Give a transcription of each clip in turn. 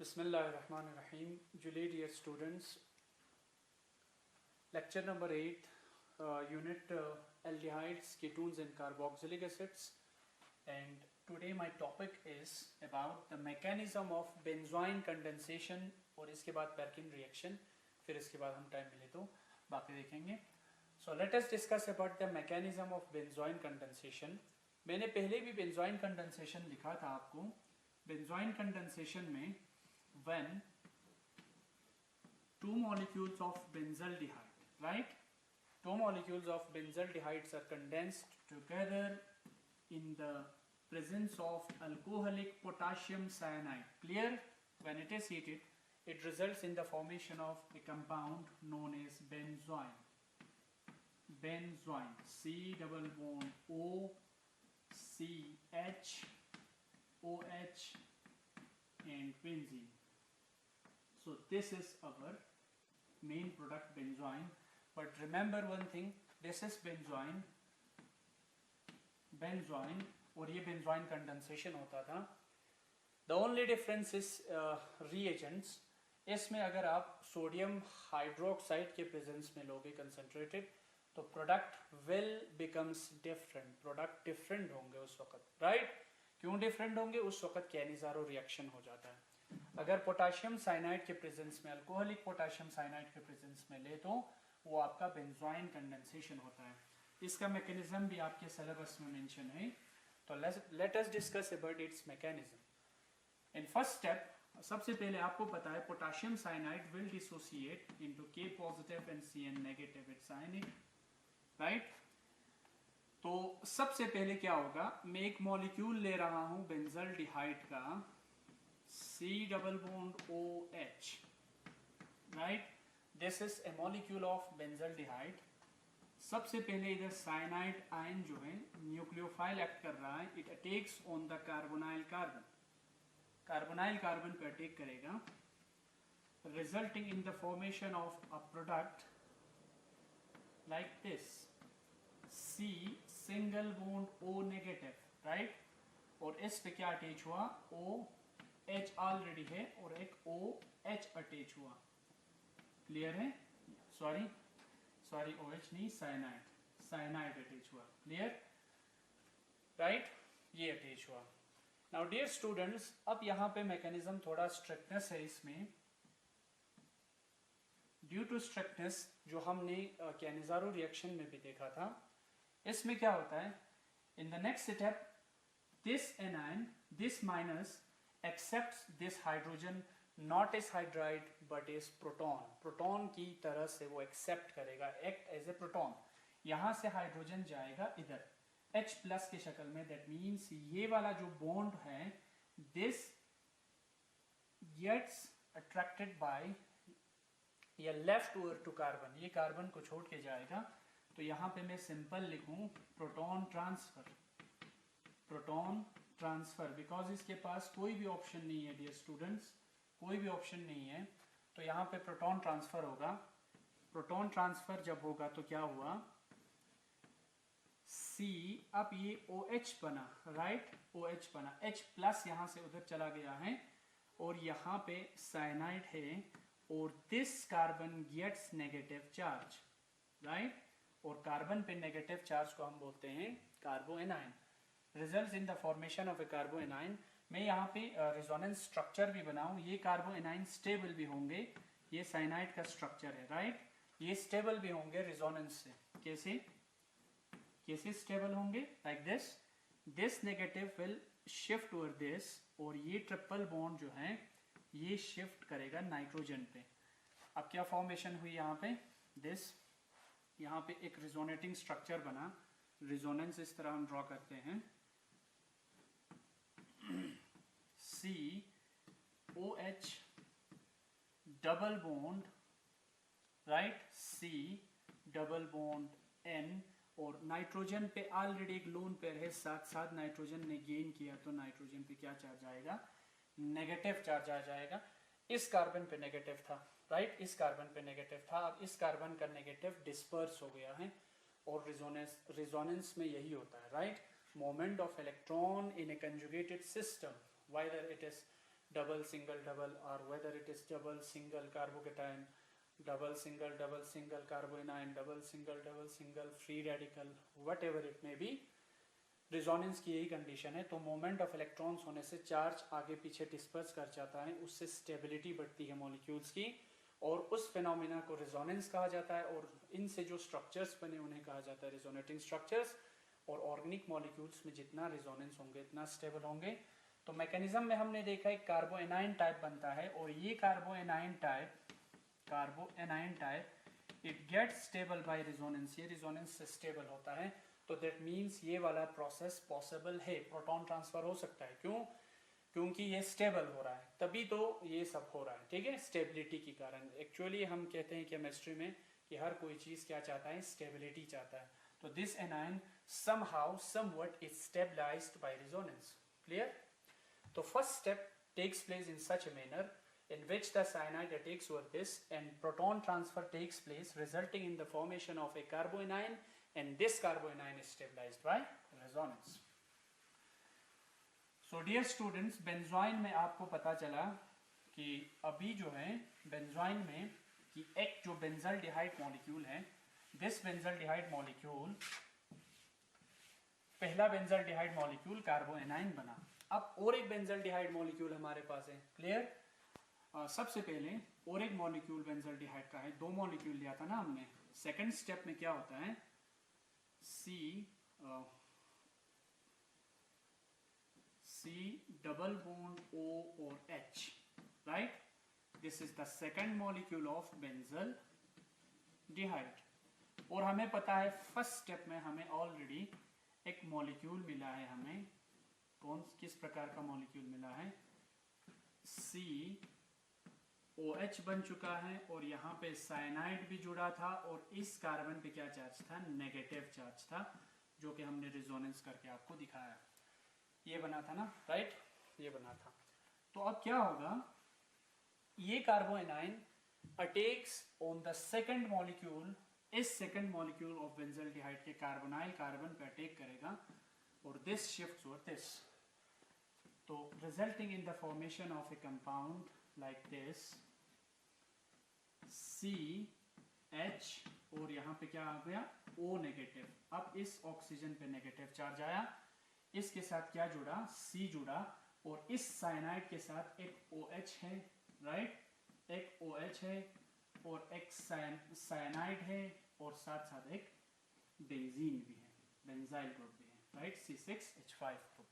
Bismillahirrahmanirrahim. Julie, dear students, lecture number 8, unit aldehydes, ketones and carboxylic acids. And today my topic is about the mechanism of benzoin condensation और इसके बाद Perkin reaction. फिर इसके बाद हम time मिले तो बाकी देखेंगे. So let us discuss about the mechanism of benzoin condensation. मैंने पहले भी benzoin condensation लिखा था आपको. Benzoin condensation में when two molecules of benzaldehyde, right? Two molecules of benzaldehydes are condensed together in the presence of alcoholic potassium cyanide. Clear? When it is heated, it results in the formation of a compound known as benzoin. Benzoin, C double bond O, C H, OH and benzene. So this is our main product benzoin. But remember one thing, this is benzoin और ये benzoin condensation होता था. The only difference is reagents. इसमें अगर आप sodium hydroxide के presence में लोगे कंसंट्रेटेड तो product will becomes different. Product different होंगे उस वक्त, राइट? क्यों डिफरेंट होंगे? उस वक्त कैनिजारो रिएक्शन हो जाता है. अगर पोटाशियम साइनाइड के प्रेजेंस में, अल्कोहलिक पोटाशियम साइनाइड के प्रेजेंस में ले तो वो आपका बेंजोइन कंडेंसेशन होता है. इसका मैकेनिज्म भी आपके सिलेबस में मेंशन है. तो let us discuss about its mechanism. In first step, सबसे पहले आपको पता है potassium cyanide will dissociate into K positive and Cn negative its ionic, right? तो सबसे पहले क्या होगा, मैं एक मॉलिक्यूल ले रहा हूं बेंजल्डिहाइड का, C double bond OH, right? This is a molecule of benzaldehyde. सबसे पहले इधर साइनाइड आयन जो है न्यूक्लियोफाइल एक्ट कर रहा है. It attacks on the carbonyl carbon. Carbonyl carbon पे अटैक करेगा, resulting in the formation of a product like this, C single bond O negative, right? और इस पे क्या अटैच हुआ? OH ऑलरेडी है और एक OH अटैच हुआ. क्लियर है? सॉरी OH नहीं, साइनाइड अटैच हुआ. Clear, right? ये अटैच हुआ. नाउ डियर स्टूडेंट्स, अब यहां पे मैकेनिज्म थोड़ा स्ट्रिक्टनेस है इसमें. ड्यू टू स्ट्रिक्टनेस जो हमने कैनिजारो रिएक्शन में भी देखा था, इसमें क्या होता है, in the next step this anion, this minus accepts this hydrogen not as hydride but as proton. Proton की तरह से वो एक्सेप्ट करेगा, एक्ट एज ए प्रोटॉन. यहां से हाइड्रोजन जाएगा इधर H प्लस की शक्ल में. दैट मीन्स ये वाला जो बॉन्ड है, दिस गेट्स अट्रैक्टेड बाय या लेफ्ट ओवर टू कार्बन. ये कार्बन को छोड़ के जाएगा. तो यहां पे मैं सिंपल लिखूं proton transfer. Proton transfer, because इसके पास कोई भी ऑप्शन नहीं है डियर स्टूडेंट्स, कोई भी ऑप्शन नहीं है. तो यहां पे प्रोटॉन ट्रांसफर होगा. प्रोटॉन ट्रांसफर जब होगा तो क्या हुआ, C, अब ये OH बना, राइट? OH बना, H प्लस यहां से उधर चला गया है और यहां पे साइनाइड है और this carbon gets negative charge, right? और कार्बन पे नेगेटिव चार्ज को हम बोलते हैं carbanion. Result in the formation of a carbanion. मैं यहाँ पे रेजोनेंस स्ट्रक्चर भी बनाऊं. ये कार्बोएनाइन स्टेबल भी होंगे, ये साइनाइड का स्ट्रक्चर है, राइट? ये स्टेबल भी होंगे रेजोनेंस से. कैसे स्टेबल होंगे? Like this. This negative will shift over this और ये ट्रिपल बॉन्ड जो है ये शिफ्ट करेगा नाइट्रोजन पे. अब क्या फॉर्मेशन हुई यहाँ पे? दिस, यहाँ पे एक रिजोनेटिंग स्ट्रक्चर बना. रिजोनेंस इस तरह हम ड्रॉ करते हैं, C OH double bond, right? C double bond N और नाइट्रोजन पे ऑलरेडी एक लोन पेयर है, साथ साथ नाइट्रोजन ने गेन किया तो नाइट्रोजन पे क्या चार्ज आएगा? नेगेटिव चार्ज आ जाएगा. इस कार्बन पे नेगेटिव था, राइट? इस कार्बन पे नेगेटिव था. अब इस कार्बन का नेगेटिव डिस्पर्स हो गया है और रिजोनेंस में यही होता है, right? Moment of electron in a conjugated system, whether it is double single double, or whether it is double single carbocation, double single carboanion, double single free radical, whatever it may be, resonance की यही condition है। तो moment of electrons होने से charge आगे पीछे disperse कर जाता है, उससे स्टेबिलिटी बढ़ती है मॉलिक्यूल्स की, और उस फिनोमिना को रेजोनेंस कहा जाता है, और इनसे जो स्ट्रक्चर्स बने उन्हें कहा जाता है रेजोनेटिंग स्ट्रक्चर्स। और ऑर्गेनिक मॉलिक्यूल्स में जितना रेजोनेंस होंगे इतना स्टेबल होंगे। तो मैकेनिज्म में हमने देखा है कार्बोएनाइन टाइप बनता है, और ये carbanion type it gets stable by resonance, ये रेजोनेंस से स्टेबल होता है। तो दैट मीन्स ये वाला प्रोसेस पॉसिबल है, प्रोटॉन ट्रांसफर हो सकता है। क्यों? क्योंकि ये स्टेबल हो रहा है, तभी तो ये सब हो रहा है, ठीक है, स्टेबिलिटी के कारण। एक्चुअली हम कहते हैं केमिस्ट्री में कि हर कोई चीज क्या चाहता है, स्टेबिलिटी चाहता है। तो this anion somehow somewhat is stabilized by resonance. Clear? So first step takes place in such a manner in which the cyanide attacks over this and proton transfer takes place, resulting in the formation of a carboanion, and this carboanion is stabilized by resonance. So dear students, benzoin में आपको पता चला कि अभी जो है benzoin में कि एक जो बेंजल्डिहाइड मॉलिक्यूल है, दिस बेंजल्डिहाइड मॉलिक्यूल, पहला बेंजल्डिहाइड मॉलिक्यूल कार्बोएनाइन बना। अब और एक बेंजल्डिहाइड मॉलिक्यूल हमारे पास है। क्लियर? सबसे पहले और एक मॉलिक्यूल बेंजल्डिहाइड का है, दो मॉलिक्यूल लिया था ना हमने। सेकंड स्टेप में क्या होता है, C डबल बॉन्ड O और H, right? This is the second molecule of benzaldehyde. और हमें पता है फर्स्ट स्टेप में हमें ऑलरेडी एक मॉलिक्यूल मिला है, हमें किस प्रकार का मॉलिक्यूल मिला है, COH बन चुका है, और यहाँ पे साइनाइड भी जुड़ा था, और इस कार्बन पे क्या चार्ज था, नेगेटिव चार्ज था, जो कि हमने रेजोनेंस करके आपको दिखाया। ये बना था ना, राइट? ये बना था। तो अब क्या होगा, ये carbanion attacks on the second molecule, इस सेकंड मॉलिक्यूल ऑफ बेंजल्डिहाइड के कार्बोनाइल कार्बन पे अटैक करेगा, और दिस शिफ्ट्स ओवर दिस, तो resulting in the formation of a compound like this CH, और यहाँ पे क्या आ गया, O नेगेटिव। अब इस ऑक्सीजन पे नेगेटिव चार्ज आया, इसके साथ क्या जुड़ा, C जुड़ा, और इस साइनाइड के साथ एक OH है, राइट? एक OH है और एक साइनाइड है, और साथ साथ एक बेंजीन भी है, बेंजाइल ग्रुप भी है, राइट? C6H5 group.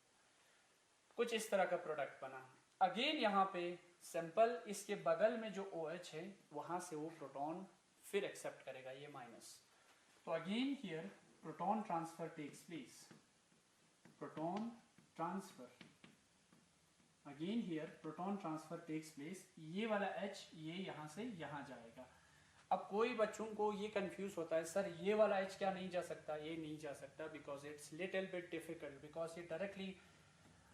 कुछ इस तरह का प्रोडक्ट बना। अगेन यहाँ पे सिंपल इसके बगल में जो OH है वहां से वो प्रोटॉन फिर एक्सेप्ट करेगा, ये माइनस। तो again here proton transfer takes place, proton transfer, again here proton transfer takes place. ये वाला H ये यहाँ से यहाँ जाएगा। अब कोई बच्चों को ये कंफ्यूज होता है, सर ये वाला H क्या नहीं जा सकता, ये नहीं जा सकता, because it's little bit difficult, because ये डायरेक्टली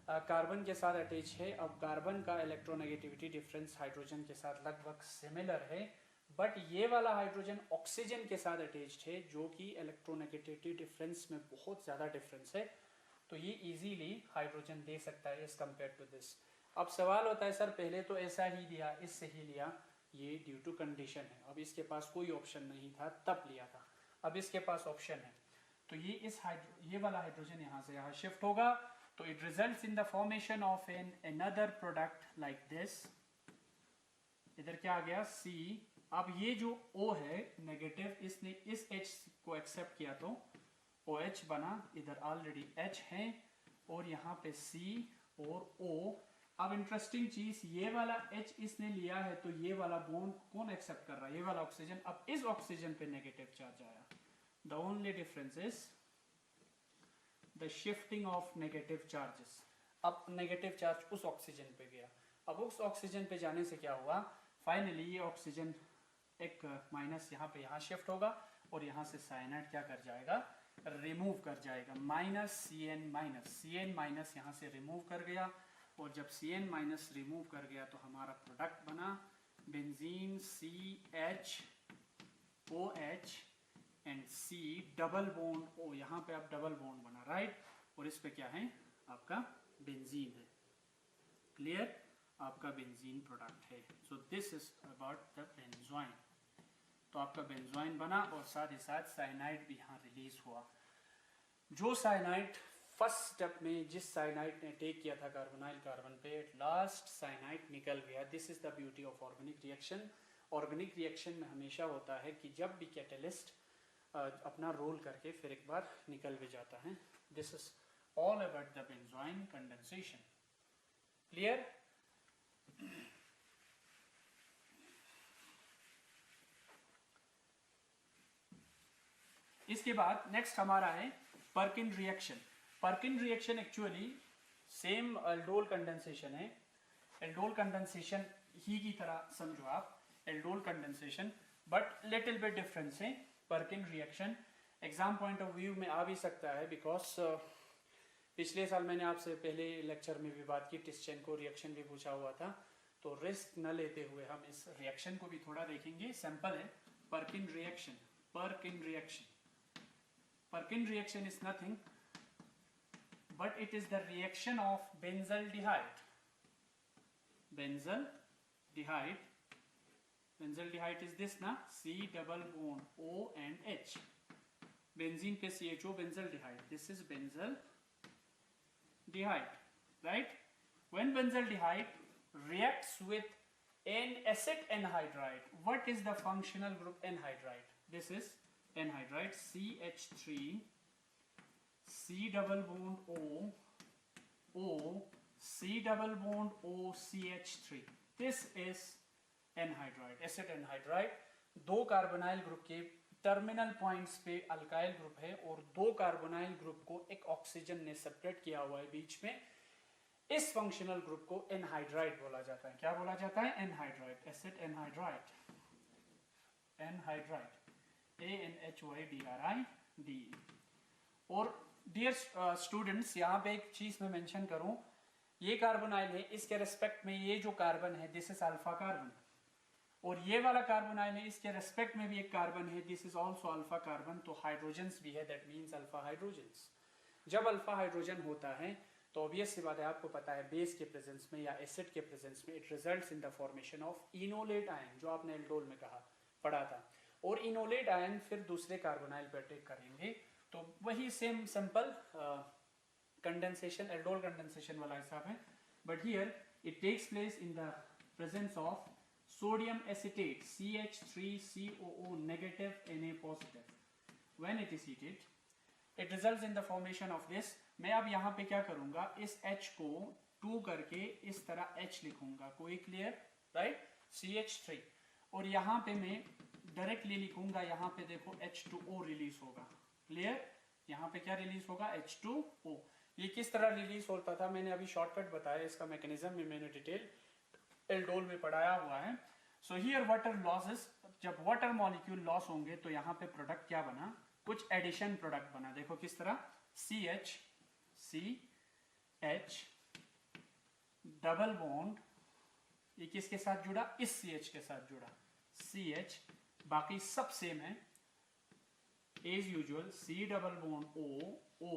कार्बन के साथ अटैच है। अब कार्बन का इलेक्ट्रोनेगेटिविटी डिफरेंस हाइड्रोजन के साथ लगभग सिमिलर है, बट ये वाला हाइड्रोजन ऑक्सीजन के साथ अटैच्ड है, जो कि इलेक्ट्रोनेगेटिविटी डिफरेंस में बहुत ज़्यादा डिफरेंस है। तो ये इजीली हाइड्रोजन दे सकता है एज कम्पेयर टू दिस। अब सवाल होता है, सर पहले तो ऐसा ही लिया, इससे ही लिया, ये ड्यू टू कंडीशन है। अब इसके पास कोई ऑप्शन नहीं था तब लिया था, अब इसके पास ऑप्शन है, तो ये वाला हाइड्रोजन यहाँ से यहाँ शिफ्ट होगा, तो it results in the formation of an another product like this. इधर क्या आ गया, C। अब ये जो O है नेगेटिव, इसने इस H को एक्सेप्ट किया तो OH बना, इधर ऑलरेडी H है, और यहाँ पे C और O। अब इंटरेस्टिंग चीज, ये वाला H इसने लिया है, तो ये वाला बॉन्ड कौन एक्सेप्ट कर रहा है, ये वाला ऑक्सीजन। अब इस ऑक्सीजन पे नेगेटिव चार्ज आया, the only difference is the shifting of negative charges. अब नेगेटिव चार्ज उस ऑक्सीजन पे गया, अब उस ऑक्सीजन पे जाने से क्या हुआ, फाइनली ये ऑक्सीजन एक माइनस यहाँ पे यहाँ शिफ्ट होगा, और यहाँ से साइनाइड क्या कर जाएगा, रिमूव कर जाएगा, -CN माइनस यहाँ से रिमूव कर गया, और जब CN माइनस रिमूव कर गया तो हमारा प्रोडक्ट बना benzene CHOH and C double bond O, यहाँ पे अब डबल बॉन्ड बना, राइट? और इस पे क्या है, आपका बेंजीन है। क्लियर? आपका बेंजीन प्रोडक्ट है. So this is about the benzoin. तो आपका बेंजोइन बना और साथ ही साथ साइनाइड भी यहाँ रिलीज हुआ. जो साइनाइड फर्स्ट स्टेप में जिस साइनाइड ने टेक किया था कार्बोनाइल कार्बन पे, एट लास्ट साइनाइड निकल गया. This is the beauty of organic reaction. Organic reaction में हमेशा होता है कि जब भी कैटलिस्ट अपना रोल करके फिर एक बार निकल भी जाता है. This is all about the benzoin condensation. Clear? इसके बाद नेक्स्ट हमारा है Perkin reaction. Perkin reaction actually same aldol condensation है. एल्डोल कंडेंसेशन ही की तरह समझो आप, aldol condensation, but little bit difference है. Perkin reaction exam point of view में आ भी सकता है बिकॉज पिछले साल मैंने आपसे पहले लेक्चर में भी बात की, टिस्चेंको रिएक्शन भी पूछा हुआ था. तो रिस्क न लेते हुए हम इस रिएक्शन को भी थोड़ा देखेंगे. सिंपल है Perkin reaction. Perkin reaction, Perkin reaction is nothing but it is the reaction of benzaldehyde. Benzaldehyde. Benzaldehyde is this na, C double bond O and H. Benzene pe CHO, benzaldehyde. This is benzaldehyde, right? When benzaldehyde reacts with an acid anhydride, what is the functional group anhydride? This is anhydride, CH3, C double bond O, O, C double bond O, CH3. This is anhydride, acid anhydride. दो carbonyl group के terminal points पे alkyl group है और दो carbonyl group को एक oxygen ने separate किया हुआ है बीच में. इस फंक्शनल ग्रुप को एनहाइड्राइड बोला जाता है. क्या बोला जाता है? Anhydride, acid anhydride. Anhydride, ANHYDRIDE. और डियर स्टूडेंट्स, यहाँ पे एक चीज मैं मेंशन करूं, ये कार्बोनाइल है, इसके रेस्पेक्ट में ये जो कार्बन है दिस इज अल्फा कार्बन, और ये वाला कार्बोनाइल है, इसके रेस्पेक्ट में भी एक कार्बन है, this is also alpha carbon. तो हाइड्रोजन्स भी है, दैट मीन्स अल्फा हाइड्रोजन्स. जब अल्फा हाइड्रोजन होता है तो ऑब्वियस सी बात है, आपको पता है बेस के प्रेजेंस में या एसिड के प्रेजेंस में it results in the formation of enolate ion, जो आपने एल्डोल में कहा पढ़ा था. और इनोलेट आयन फिर दूसरे कार्बोनाइल पर अटैक करेंगे. तो वही same simple condensation, aldol condensation वाला हिसाब है. But here it takes place in the presence of sodium acetate, CH3COO negative Na positive. When it is heated, it results in the formation of this. मैं अब यहाँ पे क्या करूंगा, इस H को 2 करके इस तरह H लिखूंगा. कोई क्लियर? Right, CH3. और यहाँ पे मैं डायरेक्टली लिखूंगा, यहाँ पे देखो H2O रिलीज होगा. क्लियर? यहाँ पे क्या रिलीज होगा? H2O. ये किस तरह रिलीज होता था मैंने अभी शॉर्टकट बताया, इसका मैकेनिज्म में मैंने डिटेल एल्डोल में पढ़ाया हुआ है. सो हियर वाटर लॉसेस, जब वाटर मॉलिक्यूल लॉस होंगे तो यहाँ पे प्रोडक्ट क्या बना? कुछ एडिशन प्रोडक्ट बना. देखो किस तरह, CH डबल बॉन्ड, ये किसके साथ जुड़ा? इस CH के साथ जुड़ा, CH. बाकी सब सेम है as usual, C double bond O,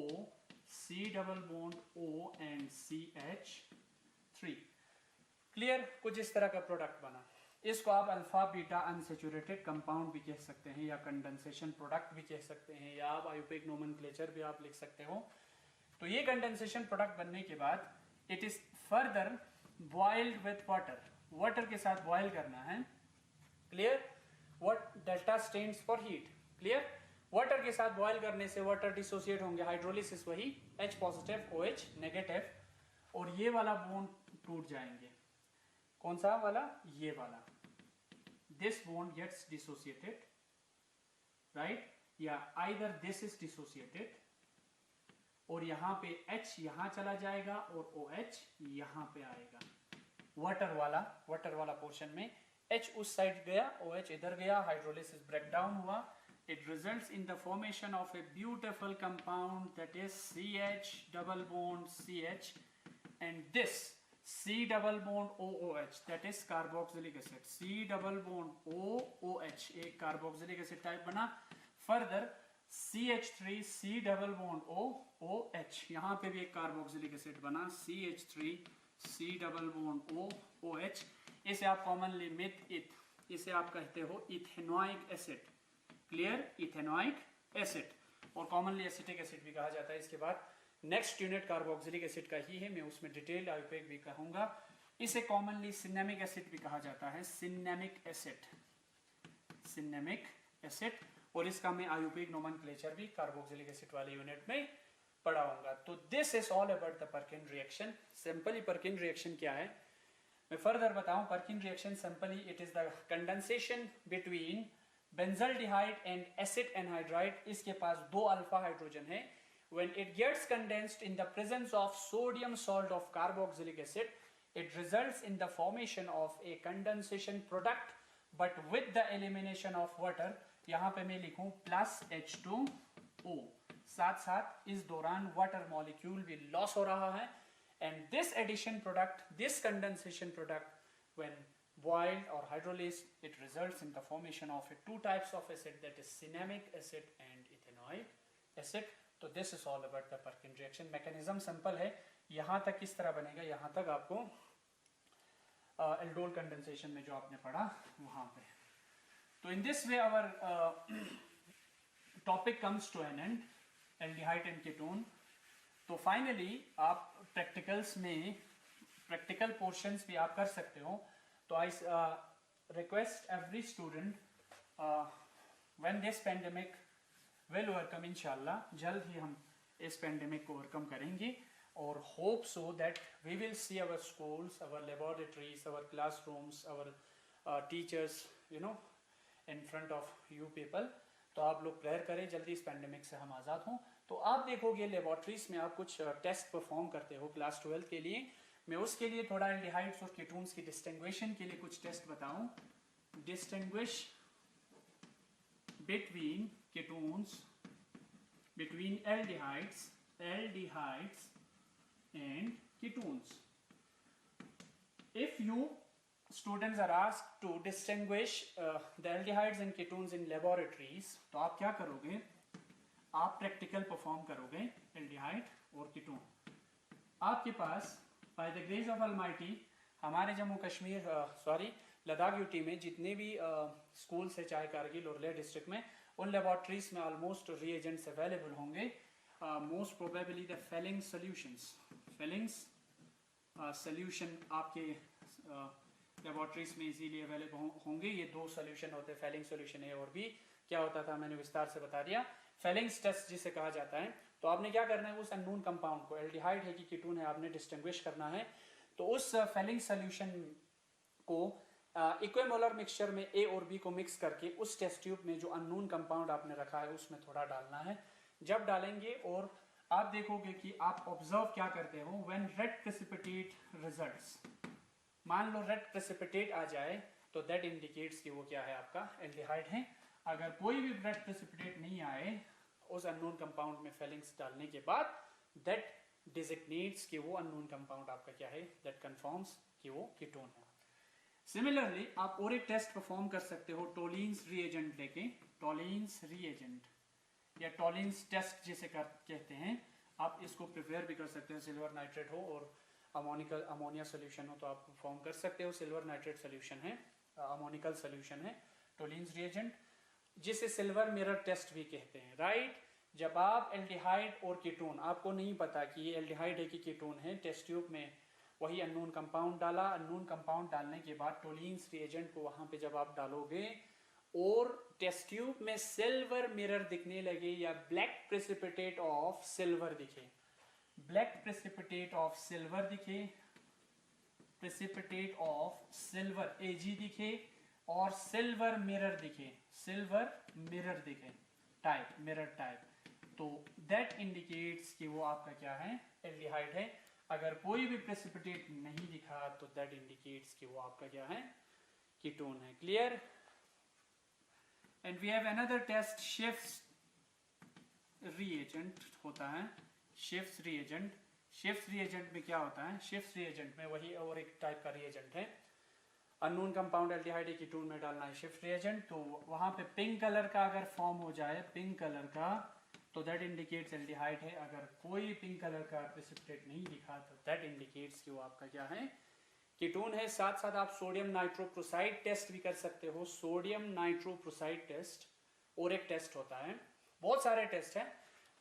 C double bond O and CH3. Clear? कुछ इस तरह का प्रोडक्ट बना. इसको आप अल्फा बीटा अनसेचुरेटेड कंपाउंड भी कह सकते हैं, या कंडेंसेशन प्रोडक्ट भी कह सकते हैं, या आप आयुपेक नोमेनक्लेचर भी आप लिख सकते हो. तो ये कंडेंसेशन प्रोडक्ट बनने के बाद it is further boiled with water. Water के साथ बॉयल करना है. Clear? What delta stands for heat. Clear? Water के साथ बॉयल करने से वाटर डिसोसिएट होंगे, हाइड्रोलिसिस वही, H पॉजिटिव OH नेगेटिव, और ये वाला बॉन्ड टूट जाएंगे. कौन सा वाला? ये वाला. This bond gets dissociated, right? या either this is dissociated, और यहाँ पे H यहाँ चला जाएगा और OH यहाँ पे आएगा. वाटर वाला पोर्शन में H उस साइड गया, OH इधर गया, हाइड्रोलिसिस ब्रेकडाउन हुआ. It results in the formation of a beautiful compound that is CH double bond CH, and this C double bond OOH, that is carboxylic acid. C double bond OOH एक carboxylic acid type बना. Further CH3 C double bond OOH, यहाँ पे भी एक carboxylic acid बना, CH3 C double bond O OH, इसे आप commonly myth इथ, इसे आप कहते हो ethanoic acid, clear, ethanoic acid, और कॉमनली एसिटिक एसिड भी कहा जाता है। इसके बाद नेक्स्ट यूनिट कार्बोक्सिलिक एसिड का ही है, मैं उसमें डिटेल आयुपेक भी कहूंगा। इसे कॉमनली सिनेमिक एसिड भी कहा जाता है, सिनेमिक एसिड, सिनेमिक एसिड, और इसका मैं आयुपेक नोमेनक्लेचर भी कार्बोक्सिलिक एसिड वाले यूनिट में पढ़ाऊंगा। तो this is all about the Perkin reaction. Simply Perkin reaction क्या है मैं फर्दर बताऊं। Perkin reaction simply it is the condensation between benzaldehyde and acid anhydride. इसके पास 2 अल्फा हाइड्रोजन है। When it gets condensed in the presence of sodium salt of carboxylic acid, it results in the formation of a condensation product, but with the elimination of water. यहाँ पे मैं लिखूं plus H2O, साथ साथ इस दौरान water molecule भी loss हो रहा है, and this addition product, this condensation product, when boiled or hydrolyzed, it results in the formation of 2 types of acid, that is cinnamic acid and ethanoic acid. तो this is all about the Perkin reaction. Mechanism simple है, यहां तक किस तरह बनेगा, यहां तक आपको एल्डोल कंडेंसेशन में जो आपने पढ़ा वहां पे। तो in this way our topic comes to an end, aldehyde and ketone. तो फाइनली आप प्रैक्टिकल्स में प्रैक्टिकल पोर्शंस भी आप कर सकते हो। तो I request every student when this pandemic will overcome, इंशाल्लाह जल्द ही हम इस पेंडेमिक को ओवरकम करेंगे, और hope so that we will see our schools, our laboratories, our classrooms, our teachers, you know, in front of you people. तो आप लोग प्रेयर करें जल्दी इस पेंडेमिक से हम आज़ाद हों। तो आप देखोगे लेबोरेटरीज में आप कुछ टेस्ट परफॉर्म करते हो क्लास 12 के लिए। मैं उसके लिए थोड़ा एल्डिहाइड्स और कीटोन्स की डिस्टिंग्विशन के लिए कुछ टेस्ट बताऊं। Distinguish between ketones, between aldehydes and ketones. If you students are asked to distinguish the aldehydes and ketones in laboratories, तो आप क्या करोगे, आप प्रैक्टिकल परफॉर्म करोगे एल्डिहाइड और कीटोन। आपके पास by the grace of almighty हमारे जम्मू कश्मीर लद्दाख यूटी में जितने भी स्कूल्स है, चाहे कारगिल और लेह डिस्ट्रिक्ट में, उन लेबोरेटरीज में ऑलमोस्ट रिएजेंट्स अवेलेबल होंगे। Most probably the Fehling solution आपके लेबोरेटरीज में इजीली अवेलेबल होंगे। ये 2 सोल्यूशन होते हैं, फेलिंग सोल्यूशन है, और भी क्या होता था मैंने विस्तार से बता दिया, फेलिंग्स टेस्ट जिसे कहा जाता है। तो आपने क्या करना है, उस अननोन कंपाउंड को, एल्डिहाइड है कि कीटोन है, आपने डिस्टिंग्विश करना है। तो उस फेलिंग सोल्यूशन को इक्विमोलर मिक्सचर में ए और बी को मिक्स करके उस टेस्ट ट्यूब में जो अननोन कंपाउंड आपने रखा है उसमें थोड़ा डालना है। जब डालेंगे और आप देखोगे कि आप ऑब्जर्व क्या करते हो, व्हेन रेड प्रेसिपिटेट रिजल्ट्स, मान लो रेड प्रेसिपिटेट आ जाए तो दैट इंडिकेट्स कि वो क्या है, आपका एल्डिहाइड है। अगर कोई भी रेड प्रेसिपिटेट नहीं आए उस अननोन कंपाउंड में फेलिंग्स डालने के बाद, दैट डिजिग्नेट्स कि वो अननोन कंपाउंड आपका क्या है, दैट कंफर्म्स कि वो कीटोन है। सिमिलरली आप और एक टेस्ट परफॉर्म कर सकते हो टोलिन्स रिएजेंट लेके, टोलिन्स रिएजेंट या टोलिन्स टेस्ट जिसे कहते हैं। आप इसको प्रिपेयर भी कर सकते हैं, सिल्वर नाइट्रेट हो और अमोनिया सोल्यूशन हो तो आप परफॉर्म कर सकते हो। सिल्वर नाइट्रेट सोल्यूशन है, अमोनिकल सोल्यूशन है टोलिन्स रिएजेंट, जिसे सिल्वर मिरर टेस्ट भी कहते हैं, राइट। जब आप एल्डिहाइड और कीटोन, आपको नहीं पता कि ये एल्डिहाइड है कि कीटोन है, टेस्ट ट्यूब में वही अननोन कंपाउंड डाला, अननोन कंपाउंड डालने के बाद टोलिन्स रिएजेंट को वहां पे जब आप डालोगे और टेस्ट ट्यूब में सिल्वर मिरर दिखने लगे या ब्लैक प्रेसिपिटेट ऑफ सिल्वर दिखे, ब्लैक प्रेसिपिटेट ऑफ सिल्वर दिखे, प्रेसिपिटेट ऑफ सिल्वर एजी दिखे और सिल्वर मिरर दिखे, सिल्वर मिरर दिखे टाइप, मिरर टाइप, तो दैट इंडिकेट्स कि वो आपका क्या है, एल्डिहाइड है। अगर कोई भी प्रेसिपिटेट नहीं दिखा तो दैट इंडिकेट्स कि वो आपका क्या है, कीटोन है। Clear? And we have another test, Schiff's reagent होता है, शिफ्स रिएजेंट। शिफ्स रिएजेंट में क्या होता है, शिफ्स रिएजेंट में वही और एक टाइप का रिएजेंट है, अननोन कंपाउंड एल्डिहाइड कीटोन में डालना है शिफ्ट रिएजेंट। तो वहां पे पिंक कलर का अगर फॉर्म हो जाए, पिंक कलर का तो दैट इंडिकेट्स एल्डिहाइड है। अगर कोई पिंक कलर का प्रेसिपिटेट नहीं दिखा तो दैट इंडिकेट्स कि वो आपका क्या है, कीटोन है। साथ साथ आप सोडियम नाइट्रोप्रोसाइड टेस्ट भी कर सकते हो। सोडियम नाइट्रोप्रोसाइड टेस्ट और एक टेस्ट होता है, बहुत सारे टेस्ट हैं,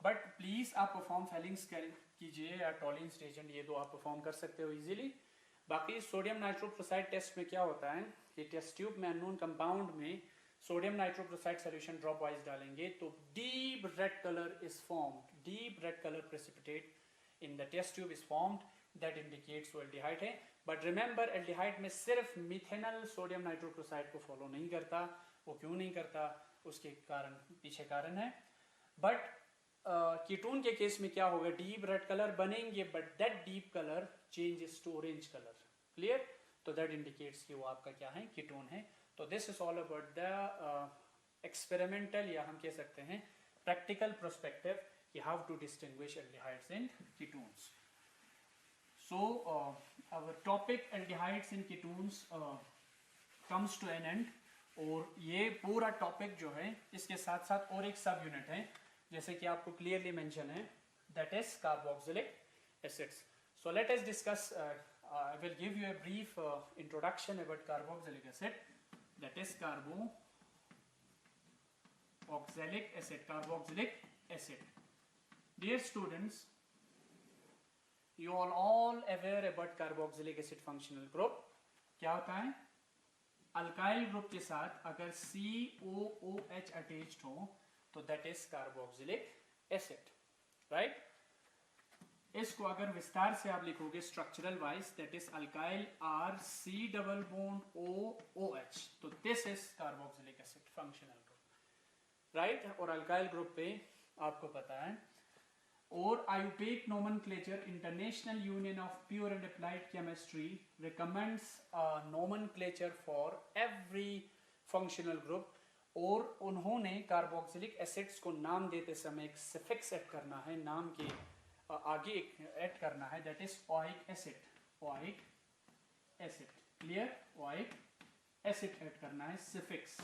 बट प्लीज आप परफॉर्म फेलिंग्स कीजिए या टॉलिंस एजेंट, ये दो आप परफॉर्म कर सकते हो इजीली। बाकी सोडियम नाइट्रोप्रोसाइड टेस्ट में क्या होता है कि टेस्ट ट्यूब में अननोन कंपाउंड में sodium nitroprusside solution dropwise डालेंगे तो deep red colour is formed, deep red colour precipitate in the test tube is formed, that indicates वो एल्डिहाइड है। बट रिमेंबर एल्डिहाइड में सिर्फ मिथेनल सोडियम नाइट्रोप्रोसाइड को follow नहीं करता। वो क्यों नहीं करता, उसके कारण पीछे कारण है। बट कीटोन के केस में क्या होगा, डीप रेड कलर बनेंगे but that deep colour changes to orange colour, clear. तो दैट इंडिकेट्स कि वो आपका क्या है, कीटोन है। तो this is all about the experimental या हम कह सकते हैं प्रैक्टिकल पर्सपेक्टिव कि how to distinguish aldehydes and ketones. So our topic aldehydes and ketones comes to an end। और ये पूरा टॉपिक जो है इसके साथ साथ और एक सब यूनिट है जैसे कि आपको क्लियरली मेंशन है, that is carboxylic acids. So let us discuss, I will give you a brief introduction about carboxylic acid, that is carboxylic acid. Carboxylic acid, dear students, you are all aware about carboxylic acid functional group। क्या होता है, alkyl group के साथ अगर COOH attached हो तो that is carboxylic acid, right. इसको अगर विस्तार से आप लिखोगे structural wise, that is alkyl R C double bond OOH, तो this is carboxylic acid functional group, right. और अल्काइल ग्रुप पे आपको पता है, और IUPAC nomenclature, international union of pure and applied chemistry recommends nomenclature for every functional group. और उन्होंने carboxylic acids को नाम देते समय एक सफिक्स ऐड करना है, नाम के आगे एक ऐड करना है, that is oic acid, oic acid, clear. Oic acid add करना है, सफिक्स,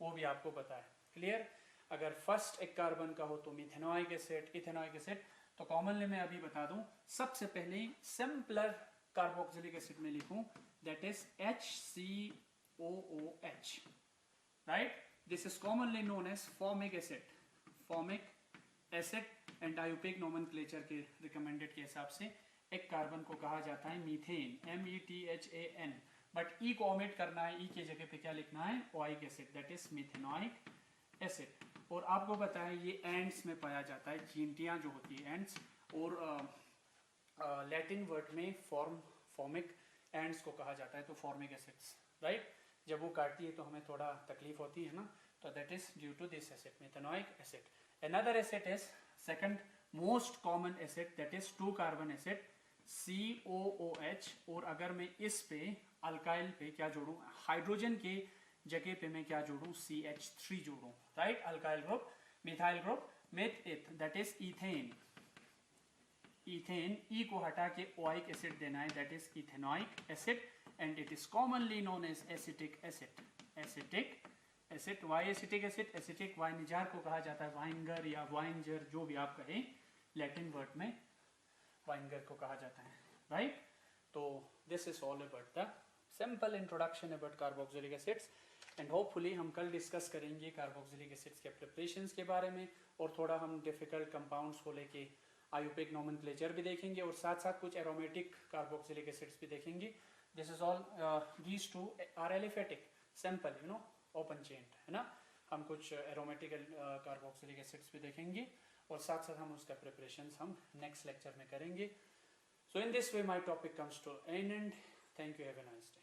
वो भी आपको पता है, क्लियर। अगर फर्स्ट एक कार्बन का हो तो मिथेनोइक एसिड, इथेनोइक एसिड। तो कॉमनली मैं अभी बता दूं, सबसे पहले सिंपलर कार्बोक्सिलिक एसिड में लिखूं, that is HCOOH, right. This is commonly known as formic acid, formic acid. And IUPAC nomenclature के रिकमेंडेड के हिसाब से एक कार्बन को कहा जाता है मीथेन, METHAN, बट ई को ओमिट करना है, ई की जगह पे क्या लिखना है, oic acid, that is methanoic acid. और आपको पता है ये एंड्स में पाया जाता है, चींटियां जो होती है एंड्स, और लैटिन वर्ड में फॉर्मिक एंड्स को कहा जाता है, तो फॉर्मिक एसिड्स, राइट। जब वो काटती है तो हमें थोड़ा तकलीफ होती है ना, तो that is due to this acid, methanoic acid. Another acid is second most common acid, that is 2 carbon acid, COOH। और अगर मैं इस पे अल्काइल पे क्या जोड़ूं, हाइड्रोजन के जगह पे मैं क्या जोड़ूं, CH3 जोड़ूं, right. Alkyl group, methyl group, meth eth, that is ethane, ethane, E को हटा के ओइक एसिड देना है, that is ethanoic acid. And it is commonly known as acetic acid, acetic acid. Why acetic acid, acetic vinegar को कहा जाता है, वाइनगर या वाइनजर जो भी आप कहें, लैटिन वर्ड में वाइनगर को कहा जाता है, राइट। तो this is all about the simple introduction about carboxylic acids. And hopefully हम कल डिस्कस करेंगे कार्बोक्सिलिक एसिड्स के प्रिपरेशंस के बारे में, और थोड़ा हम डिफिकल्ट कंपाउंड्स को लेके आयुपेक नोमेनक्लेचर भी देखेंगे, और साथ साथ कुछ एरोमेटिक कार्बोक्सिलिक एसिड्स भी देखेंगे। This is all, these two are aliphatic, simple, you know, open chained, है ना। हम कुछ एरोमेटिक कार्बोक्सिलिक एसिड्स भी देखेंगे, और साथ साथ हम उसका प्रिपरेशंस हम नेक्स्ट लेक्चर में करेंगे। So in this way my topic comes to an end. Thank you, have a nice day.